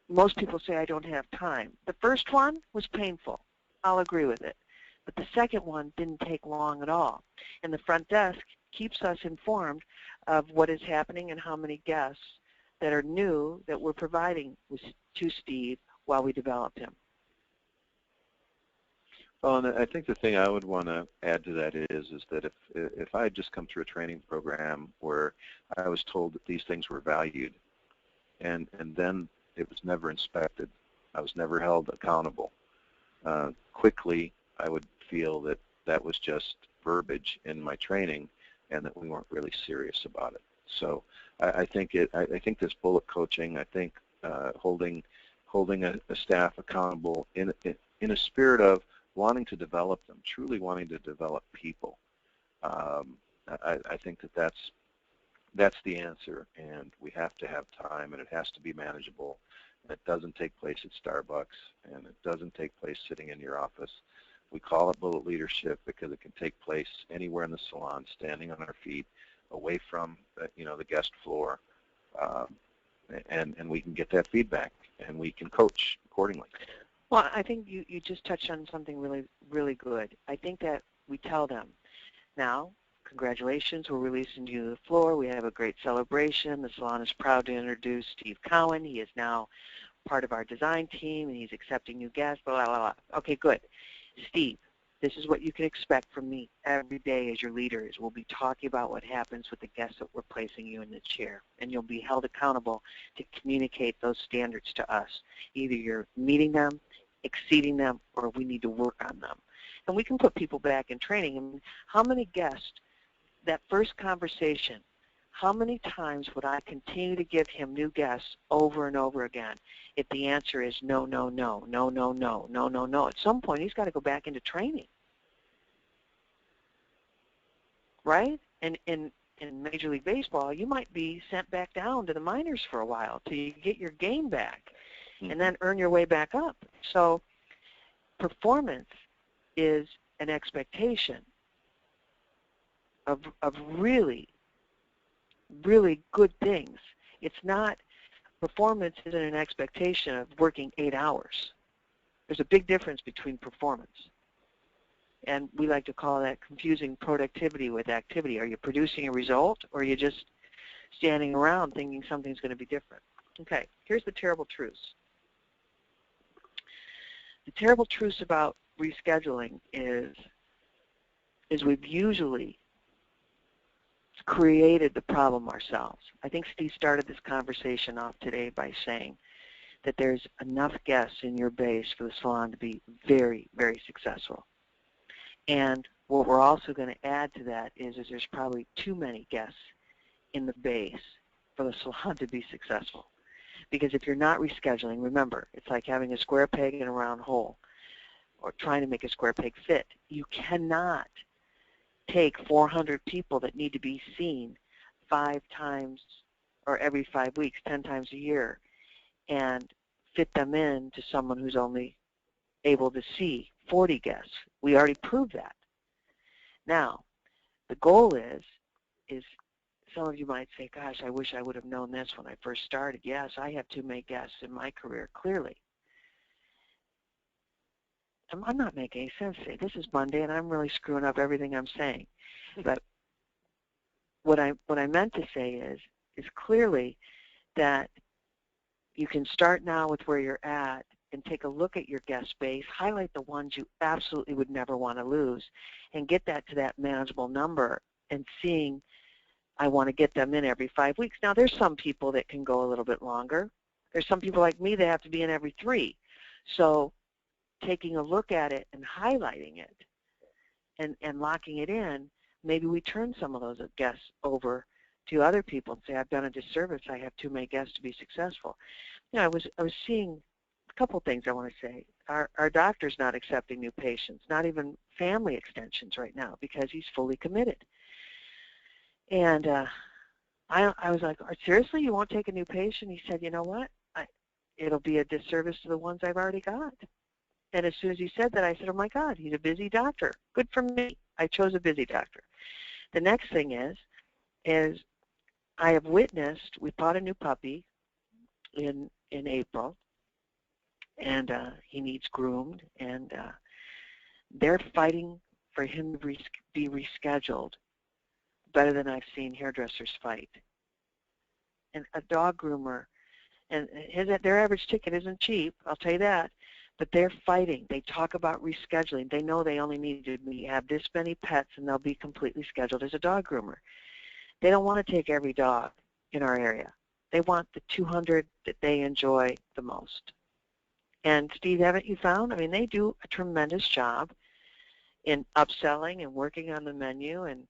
most people say, I don't have time. The first one was painful. I'll agree with it. But the second one didn't take long at all. And the front desk keeps us informed of what is happening and how many guests that are new that we're providing to Steve while we develop him. Well, and I think the thing I would want to add to that is that if I had just come through a training program where I was told that these things were valued and then it was never inspected, I was never held accountable, quickly I would feel that that was just verbiage in my training and that we weren't really serious about it. So I think this bullet coaching, I think holding a staff accountable in a spirit of wanting to develop them, truly wanting to develop people. I think that's the answer, and we have to have time, and it has to be manageable. It doesn't take place at Starbucks, and it doesn't take place sitting in your office. We call it bullet leadership because it can take place anywhere in the salon, standing on our feet, away from the guest floor, and we can get that feedback, and we can coach accordingly. Well, I think you just touched on something really, really good. I think that we tell them, now, congratulations, we're releasing you to the floor. We have a great celebration. The salon is proud to introduce Steve Cowan. He is now part of our design team, and he's accepting new guests, blah, blah, blah. Okay, good. Steve, this is what you can expect from me every day as your leader is we'll be talking about what happens with the guests that we're placing you in the chair, and you'll be held accountable to communicate those standards to us. Either you're meeting them, exceeding them, or we need to work on them. And we can put people back in training. I mean, how many guests, that first conversation, how many times would I continue to give him new guests over and over again if the answer is no, no, no, no, no, no, no, no, no? At some point, he's got to go back into training, right? And in Major League Baseball, you might be sent back down to the minors for a while till you get your game back and then earn your way back up. So performance is an expectation of really, really good things. It's not, performance isn't an expectation of working 8 hours. There's a big difference between performance. And we like to call that confusing productivity with activity. Are you producing a result, or are you just standing around thinking something's going to be different? Okay, here's the terrible truths. The terrible truths about rescheduling is we've usually created the problem ourselves. I think Steve started this conversation off today by saying that there's enough guests in your base for the salon to be very, very successful. And what we're also going to add to that is there's probably too many guests in the base for the salon to be successful. Because if you're not rescheduling, remember, it's like having a square peg in a round hole or trying to make a square peg fit. You cannot take 400 people that need to be seen 5 times or every 5 weeks, 10 times a year, and fit them in to someone who's only able to see 40 guests. We already proved that. Now, the goal is some of you might say, gosh, I wish I would have known this when I first started. Yes, I have too many guests in my career, clearly. I'm not making any sense today. This is Monday, and I'm really screwing up everything I'm saying. But what I meant to say is clearly that you can start now with where you're at and take a look at your guest base, highlight the ones you absolutely would never want to lose, and get that to that manageable number and seeing, I want to get them in every 5 weeks. Now, there's some people that can go a little bit longer. There's some people like me that have to be in every 3. So taking a look at it and highlighting it and locking it in, maybe we turn some of those guests over to other people and say, I've done a disservice. I have too many guests to be successful. You know, I was seeing a couple things I want to say. Our doctor's not accepting new patients, not even family extensions right now, because he's fully committed. And I was like, seriously, you won't take a new patient? He said, you know what? It'll be a disservice to the ones I've already got. And as soon as he said that, I said, oh, my God, he's a busy doctor. Good for me. I chose a busy doctor. The next thing is I have witnessed, we bought a new puppy in April, and he needs groomed, and they're fighting for him to be rescheduled better than I've seen hairdressers fight. And a dog groomer, and their average ticket isn't cheap, I'll tell you that, but they're fighting. They talk about rescheduling. They know they only need to have this many pets, and they'll be completely scheduled as a dog groomer. They don't want to take every dog in our area. They want the 200 that they enjoy the most. And Steve, haven't you found? I mean, they do a tremendous job in upselling and working on the menu, and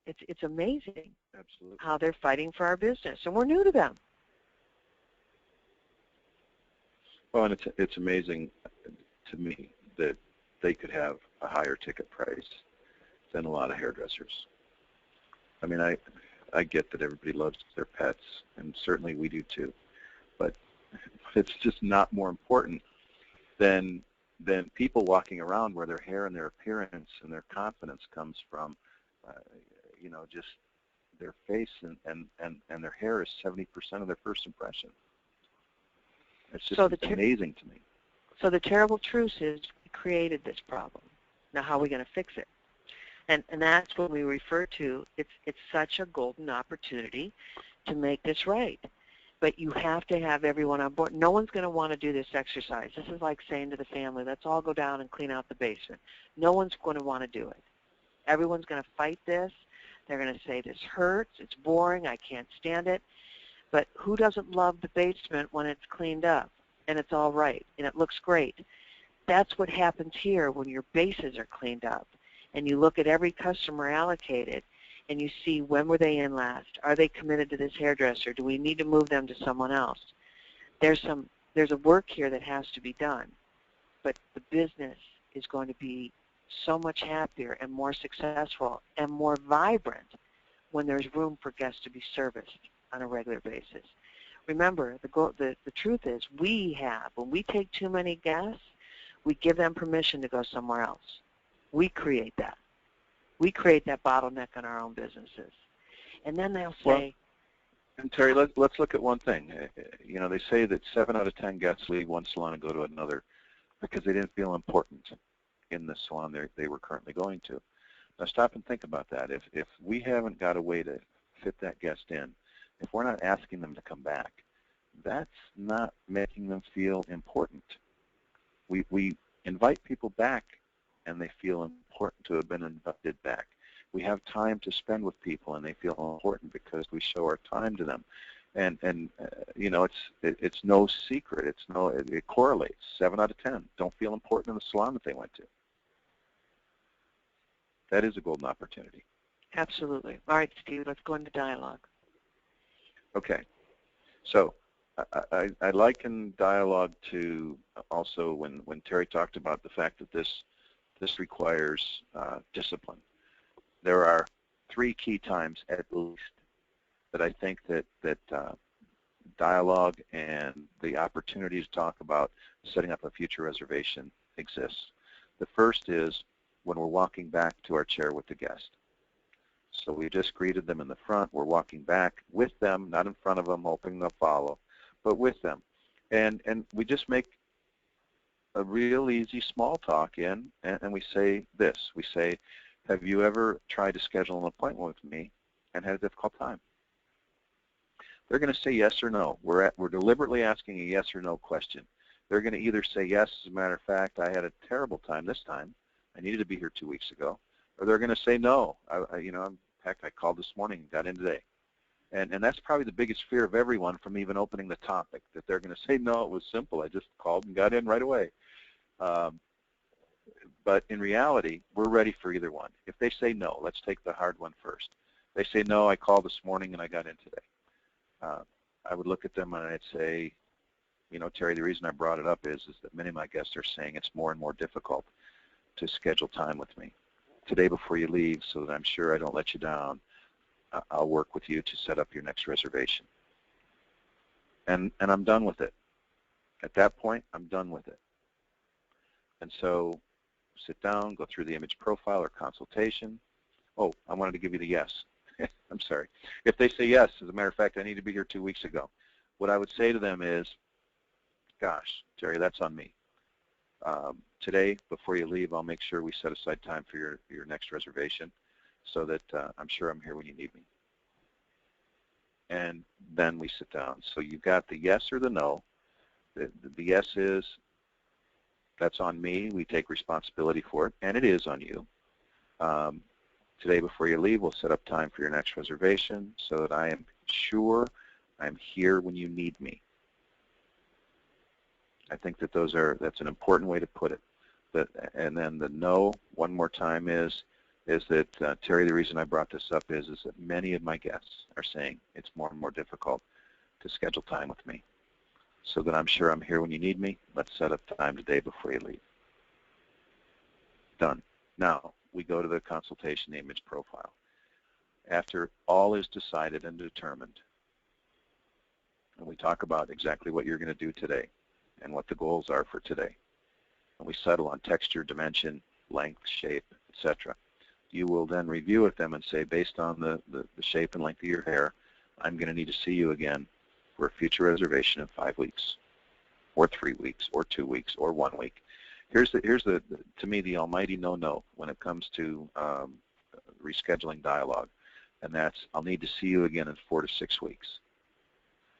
it's amazing. Absolutely. How they're fighting for our business, and we're new to them. Well, and it's amazing to me that they could have a higher ticket price than a lot of hairdressers. I mean, I get that everybody loves their pets, and certainly we do too, but it's just not more important than people walking around where their hair and their appearance and their confidence comes from, you know, just their face and their hair is 70% of their first impression. It's just amazing to me. So the terrible truth is we created this problem. Now how are we going to fix it? And that's what we refer to. It's such a golden opportunity to make this right. But you have to have everyone on board. No one's going to want to do this exercise. This is like saying to the family, let's all go down and clean out the basement. No one's going to want to do it. Everyone's going to fight this. They're going to say this hurts, it's boring, I can't stand it. But who doesn't love the basement when it's cleaned up and it's all right and it looks great? That's what happens here when your bases are cleaned up and you look at every customer allocated and you see when were they in last? Are they committed to this hairdresser? Do we need to move them to someone else? There's a work here that has to be done, but the business is going to be so much happier and more successful and more vibrant when there's room for guests to be serviced on a regular basis. Remember, the truth is when we take too many guests, we give them permission to go somewhere else. We create that. We create that bottleneck in our own businesses. And then they'll say... Well, and Terry, let's look at one thing. You know, they say that 7 out of 10 guests leave one salon and go to another because they didn't feel important in the salon they were currently going to. Now stop and think about that. If we haven't got a way to fit that guest in, if we're not asking them to come back, that's not making them feel important. We invite people back and they feel important to have been invited back. We have time to spend with people and they feel important because we show our time to them. And you know, it's no secret. It correlates. 7 out of 10 don't feel important in the salon that they went to. That is a golden opportunity. Absolutely. All right, Steve, let's go into dialogue. Okay. So I liken dialogue to also when Terry talked about the fact that this requires discipline. There are 3 key times at least that I think that dialogue and the opportunity to talk about setting up a future reservation exists. The first is when we're walking back to our chair with the guest. So we just greeted them in the front. We're walking back with them, not in front of them, hoping they'll follow, but with them. And we just make a real easy small talk in, and we say this. We say, have you ever tried to schedule an appointment with me and had a difficult time? They're going to say yes or no. We're deliberately asking a yes or no question. They're going to either say yes, as a matter of fact, I had a terrible time this time. I needed to be here 2 weeks ago. Or they're going to say no. In fact, I called this morning, got in today. And that's probably the biggest fear of everyone from even opening the topic, that they're going to say, no, it was simple. I just called and got in right away. But in reality, we're ready for either one. If they say no, let's take the hard one first. They say, no, I called this morning and I got in today. I would look at them and I'd say, Terry, the reason I brought it up is that many of my guests are saying it's more and more difficult to schedule time with me. Today before you leave, so that I'm sure I don't let you down, I'll work with you to set up your next reservation. And I'm done with it. At that point, I'm done with it. And so sit down, go through the image profile or consultation. Oh, I wanted to give you the yes. I'm sorry. If they say yes, as a matter of fact, I need to be here 2 weeks ago, what I would say to them is, gosh, Terry, that's on me. Today, before you leave, I'll make sure we set aside time for your next reservation so that I'm sure I'm here when you need me. And then we sit down. So you've got the yes or the no. The yes is, that's on me. We take responsibility for it, and it is on you. Today, before you leave, we'll set up time for your next reservation so that I am sure I'm here when you need me. I think that that's an important way to put it. And then the no, one more time, is that, Terry, the reason I brought this up is that many of my guests are saying it's more and more difficult to schedule time with me. So that I'm sure I'm here when you need me. Let's set up time today before you leave. Done. Now, we go to the consultation image profile. After all is decided and determined, and we talk about exactly what you're going to do today and what the goals are for today, and we settle on texture, dimension, length, shape, etc. You will then review with them and say, based on the shape and length of your hair, I'm going to need to see you again for a future reservation in 5 weeks, or 3 weeks, or 2 weeks, or 1 week. Here's the to me, the almighty no-no when it comes to rescheduling dialogue, and that's, I'll need to see you again in 4 to 6 weeks.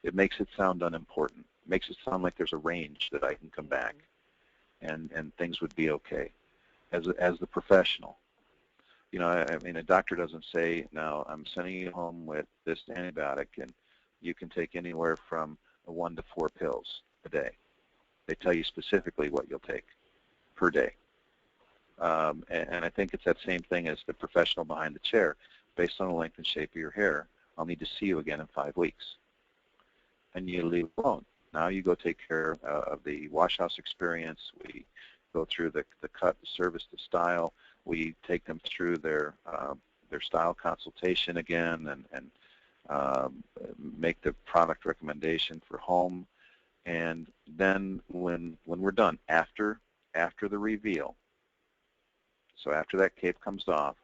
It makes it sound unimportant. It makes it sound like there's a range that I can come back and things would be okay. As the professional, I mean, a doctor doesn't say, now I'm sending you home with this antibiotic and you can take anywhere from 1 to 4 pills a day. They tell you specifically what you'll take per day. And I think it's that same thing as the professional behind the chair. Based on the length and shape of your hair, I'll need to see you again in 5 weeks. And you leave alone. Now you go take care of the wash house experience. We go through the cut, the service, the style. We take them through their style consultation again and make the product recommendation for home. And then when we're done, after the reveal, so after that cape comes off,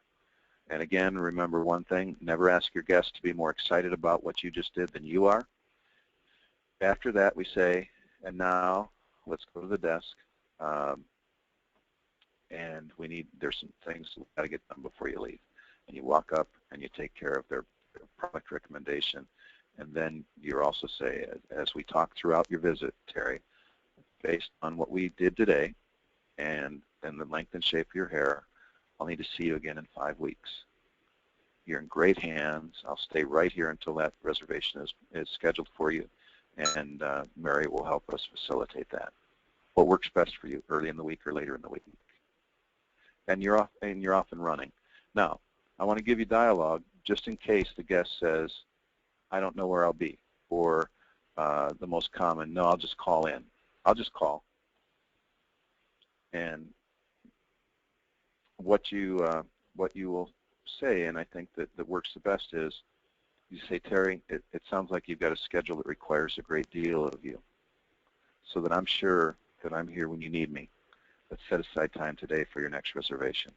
and again, remember one thing, never ask your guests to be more excited about what you just did than you are. After that, we say, and now let's go to the desk, and there's some things we've got to get done before you leave. And you walk up and you take care of their product recommendation. And then you also say, as we talk throughout your visit, Terry, based on what we did today and the length and shape of your hair, I'll need to see you again in 5 weeks. You're in great hands. I'll stay right here until that reservation is scheduled for you, and Mary will help us facilitate that. What works best for you, early in the week or later in the week? And you're off and running. Now, I want to give you dialogue just in case the guest says, I don't know where I'll be, or the most common, no, I'll just call in. I'll just call. And what you will say, and I think that works the best, is you say, Terry, it sounds like you've got a schedule that requires a great deal of you, so that I'm sure that I'm here when you need me. Let's set aside time today for your next reservation.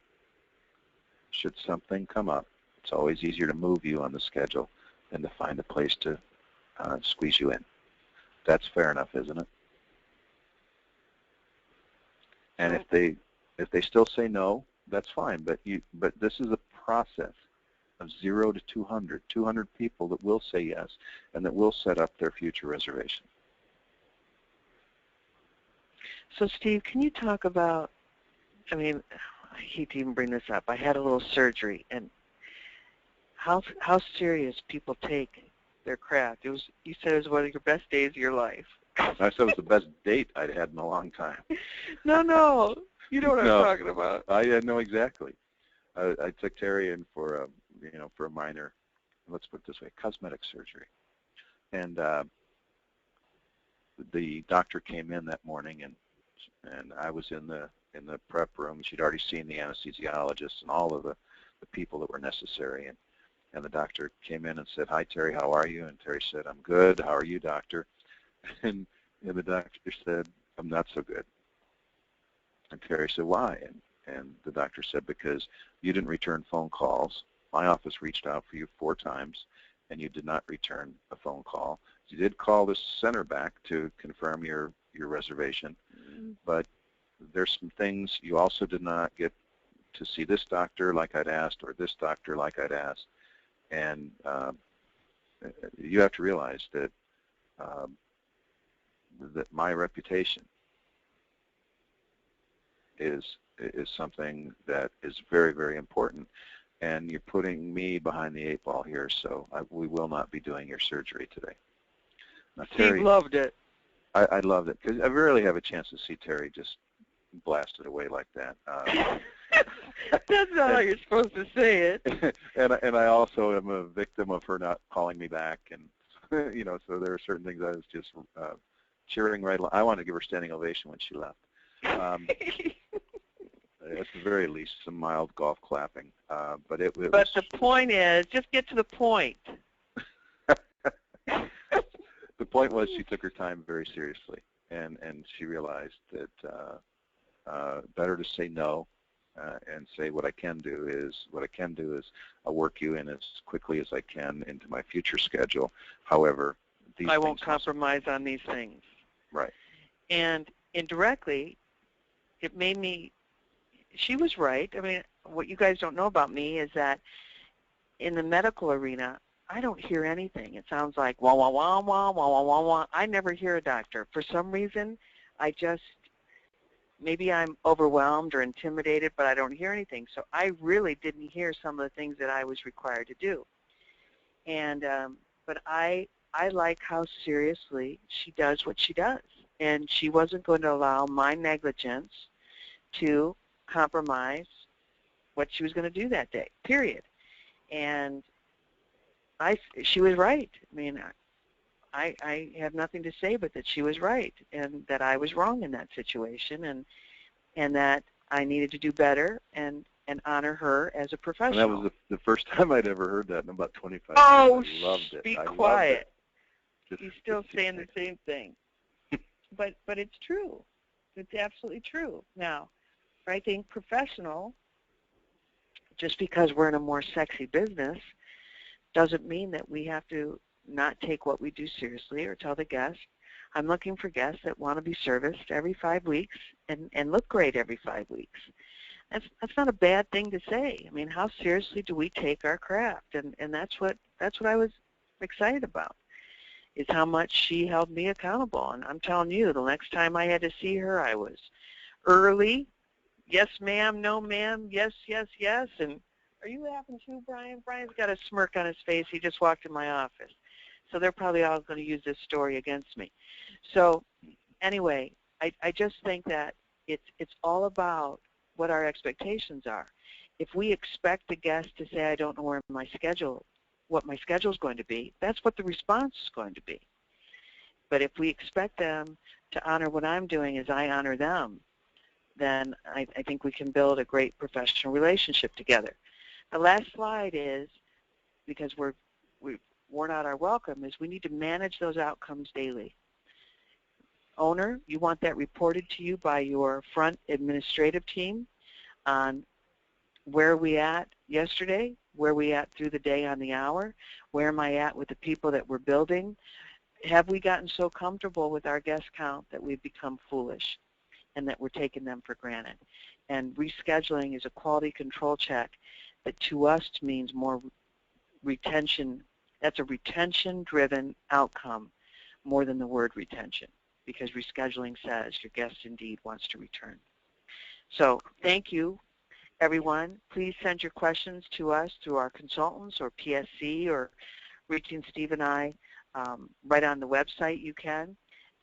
should something come up, it's always easier to move you on the schedule than to find a place to squeeze you in. That's fair enough, isn't it? And if they still say no, that's fine. But this is a process of 0 to 200, 200 people that will say yes and that will set up their future reservation. So Steve, can you talk about, I mean, I hate to even bring this up. I had a little surgery, and how serious people take their craft. You said it was one of your best days of your life. I said it was the best date I'd had in a long time. No, you know what I'm talking about. I know exactly. I took Terry in for a minor, let's put it this way, cosmetic surgery, and the doctor came in that morning, and I was in the prep room. She'd already seen the anesthesiologist and all of the people that were necessary, and the doctor came in and said, "Hi, Terry, how are you?" And Terry said, "I'm good. How are you, doctor?" And the doctor said, "I'm not so good." And Terry said, "Why?" And the doctor said, "Because you didn't return phone calls. My office reached out for you 4 times, and you did not return a phone call. You did call the center back to confirm your reservation, but there's some things you also did not get to see this doctor like I'd asked or this doctor like I'd asked. And you have to realize that that my reputation is something that is very, very important, and you're putting me behind the 8 ball here, so we will not be doing your surgery today." Now, Terry, Steve loved it. I loved it because I rarely have a chance to see Terry just blasted away like that. That's not how you're supposed to say it. and I also am a victim of her not calling me back, and so there are certain things I was just cheering right along. I wanted to give her a standing ovation when she left. At the very least, some mild golf clapping. But the point is, just get to the point. The point was she took her time very seriously, and she realized that better to say no and say what I can do is I'll work you in as quickly as I can into my future schedule. However, I won't compromise on these things. Right. And indirectly, it made me, she was right. I mean, what you guys don't know about me is that in the medical arena, I don't hear anything. It sounds like wah, wah, wah, wah, wah, wah, wah, wah. I never hear a doctor. For some reason, maybe I'm overwhelmed or intimidated, but I don't hear anything. So I really didn't hear some of the things that I was required to do. And but I like how seriously she does what she does. And she wasn't going to allow my negligence to compromise what she was going to do that day, period. And she was right. I mean, I have nothing to say but that she was right and that I was wrong in that situation and that I needed to do better and honor her as a professional. And that was the first time I'd ever heard that in about 25 years. Oh, I loved it. Be quiet. He's still just saying the same thing. But it's true. It's absolutely true. Now, I think professional, just because we're in a more sexy business, doesn't mean that we have to not take what we do seriously or tell the guests. I'm looking for guests that want to be serviced every 5 weeks and look great every 5 weeks. That's not a bad thing to say. I mean, how seriously do we take our craft? And that's what I was excited about, is how much she held me accountable. And I'm telling you, the next time I had to see her, I was early. Yes, ma'am. No, ma'am. Yes, yes, yes. And are you laughing too, Brian? Brian's got a smirk on his face. He just walked in my office. So they're probably all going to use this story against me. So anyway, I just think that it's all about what our expectations are. If we expect the guest to say, I don't know what my schedule is going to be, that's what the response is going to be. But if we expect them to honor what I'm doing as I honor them, then I think we can build a great professional relationship together. The last slide is, because we've worn out our welcome, is we need to manage those outcomes daily. Owner, you want that reported to you by your front administrative team on where we at, yesterday? Where are we at through the day on the hour? Where am I at with the people that we're building? Have we gotten so comfortable with our guest count that we've become foolish and that we're taking them for granted? And rescheduling is a quality control check that to us means more retention. That's a retention-driven outcome more than the word retention, because rescheduling says your guest indeed wants to return. So thank you, everyone. Please send your questions to us through our consultants or PSC, or reaching Steve and I right on the website. You can.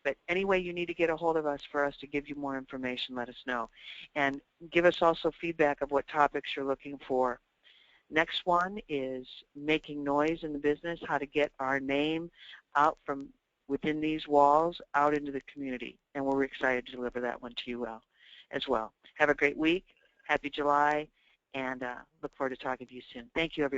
But any way you need to get a hold of us for us to give you more information, let us know. And give us also feedback of what topics you're looking for. Next one is making noise in the business, how to get our name out from within these walls out into the community. And we're excited to deliver that one to you as well. Have a great week. Happy July. And look forward to talking to you soon. Thank you, everyone.